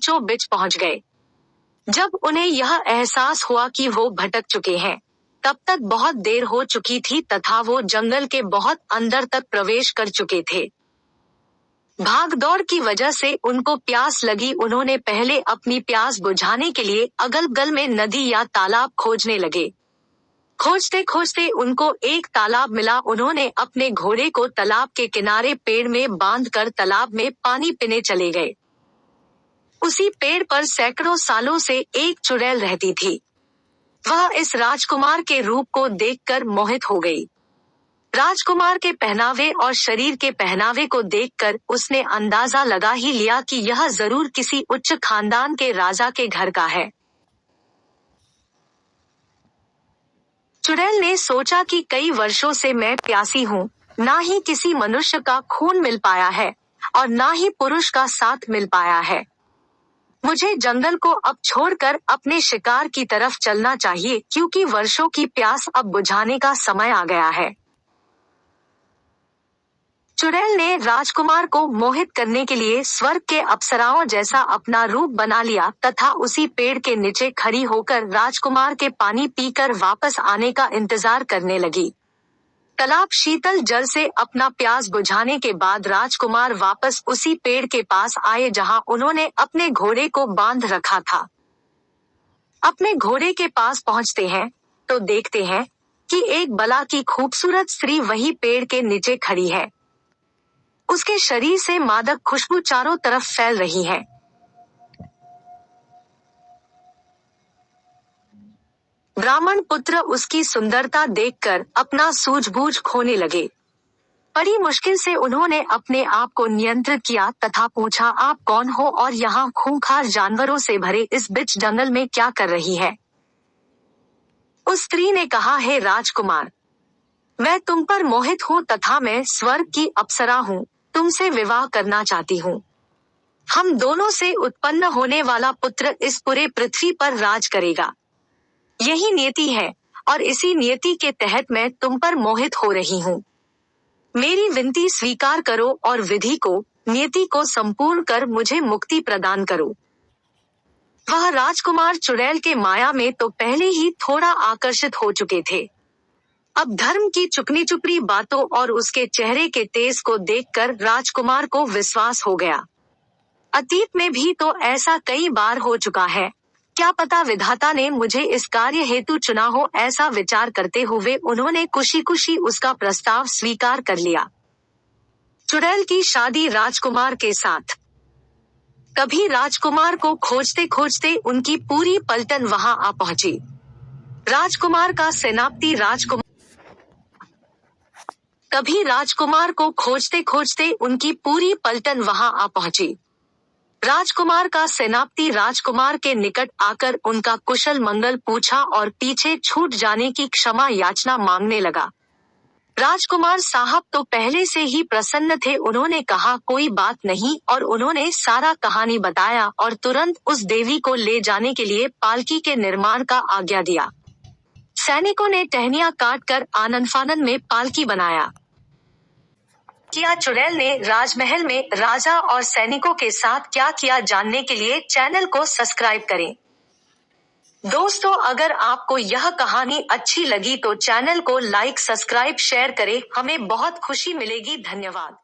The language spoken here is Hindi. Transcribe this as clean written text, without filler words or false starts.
बीचों बीच पहुंच गए। जब उन्हें यह एहसास हुआ कि वो भटक चुके हैं, तब तक बहुत देर हो चुकी थी तथा वो जंगल के बहुत अंदर तक प्रवेश कर चुके थे। भागदौड़ की वजह से उनको प्यास लगी। उन्होंने पहले अपनी प्यास बुझाने के लिए अगल बगल में नदी या तालाब खोजने लगे। खोजते खोजते उनको एक तालाब मिला। उन्होंने अपने घोड़े को तालाब के किनारे पेड़ में बांधकर तालाब में पानी पीने चले गए। उसी पेड़ पर सैकड़ों सालों से एक चुड़ैल रहती थी। वह इस राजकुमार के रूप को देखकर मोहित हो गई। राजकुमार के पहनावे और शरीर के पहनावे को देखकर उसने अंदाजा लगा ही लिया कि यह जरूर किसी उच्च खानदान के राजा के घर का है। चुड़ैल ने सोचा कि कई वर्षों से मैं प्यासी हूँ, ना ही किसी मनुष्य का खून मिल पाया है और ना ही पुरुष का साथ मिल पाया है। मुझे जंगल को अब छोड़कर अपने शिकार की तरफ चलना चाहिए, क्योंकि वर्षों की प्यास अब बुझाने का समय आ गया है। चुड़ैल ने राजकुमार को मोहित करने के लिए स्वर्ग के अप्सराओं जैसा अपना रूप बना लिया तथा उसी पेड़ के नीचे खड़ी होकर राजकुमार के पानी पीकर वापस आने का इंतजार करने लगी। तालाब शीतल जल से अपना प्यास बुझाने के बाद राजकुमार वापस उसी पेड़ के पास आए जहां उन्होंने अपने घोड़े को बांध रखा था। अपने घोड़े के पास पहुंचते हैं तो देखते हैं कि एक बला की खूबसूरत स्त्री वही पेड़ के नीचे खड़ी है। उसके शरीर से मादक खुशबू चारों तरफ फैल रही है। ब्राह्मण पुत्र उसकी सुंदरता देखकर अपना सूझबूझ खोने लगे। बड़ी मुश्किल से उन्होंने अपने आप को नियंत्रित किया तथा पूछा, आप कौन हो और यहाँ खूंखार जानवरों से भरे इस बिच जंगल में क्या कर रही है? उस स्त्री ने कहा, हे राजकुमार, मैं तुम पर मोहित हूँ तथा मैं स्वर्ग की अप्सरा हूँ, तुमसे विवाह करना चाहती हूँ। हम दोनों से उत्पन्न होने वाला पुत्र इस पूरे पृथ्वी पर राज करेगा। यही नियति है और इसी नियति के तहत मैं तुम पर मोहित हो रही हूँ। मेरी विनती स्वीकार करो और विधि को, नियति को संपूर्ण कर मुझे मुक्ति प्रदान करो। वह राजकुमार चुड़ैल के माया में तो पहले ही थोड़ा आकर्षित हो चुके थे। अब धर्म की चुपनी चुपड़ी बातों और उसके चेहरे के तेज को देखकर राजकुमार को विश्वास हो गया। अतीत में भी तो ऐसा कई बार हो चुका है, क्या पता विधाता ने मुझे इस कार्य हेतु चुना हो। ऐसा विचार करते हुए उन्होंने खुशी खुशी उसका प्रस्ताव स्वीकार कर लिया। चुड़ैल की शादी राजकुमार के साथ। कभी राजकुमार को खोजते खोजते उनकी पूरी पलटन वहां आ पहुंची। राजकुमार का सेनापति कभी राजकुमार को खोजते खोजते उनकी पूरी पलटन वहां आ पहुंची। राजकुमार का सेनापति राजकुमार के निकट आकर उनका कुशल मंगल पूछा और पीछे छूट जाने की क्षमा याचना मांगने लगा। राजकुमार साहब तो पहले से ही प्रसन्न थे। उन्होंने कहा, कोई बात नहीं, और उन्होंने सारा कहानी बताया और तुरंत उस देवी को ले जाने के लिए पालकी के निर्माण का आज्ञा दिया। सैनिकों ने टहनियां काटकर आनन फानन में पालकी बनाया। किया चुड़ैल ने राजमहल में राजा और सैनिकों के साथ क्या किया, जानने के लिए चैनल को सब्सक्राइब करें। दोस्तों, अगर आपको यह कहानी अच्छी लगी तो चैनल को लाइक, सब्सक्राइब, शेयर करें। हमें बहुत खुशी मिलेगी। धन्यवाद।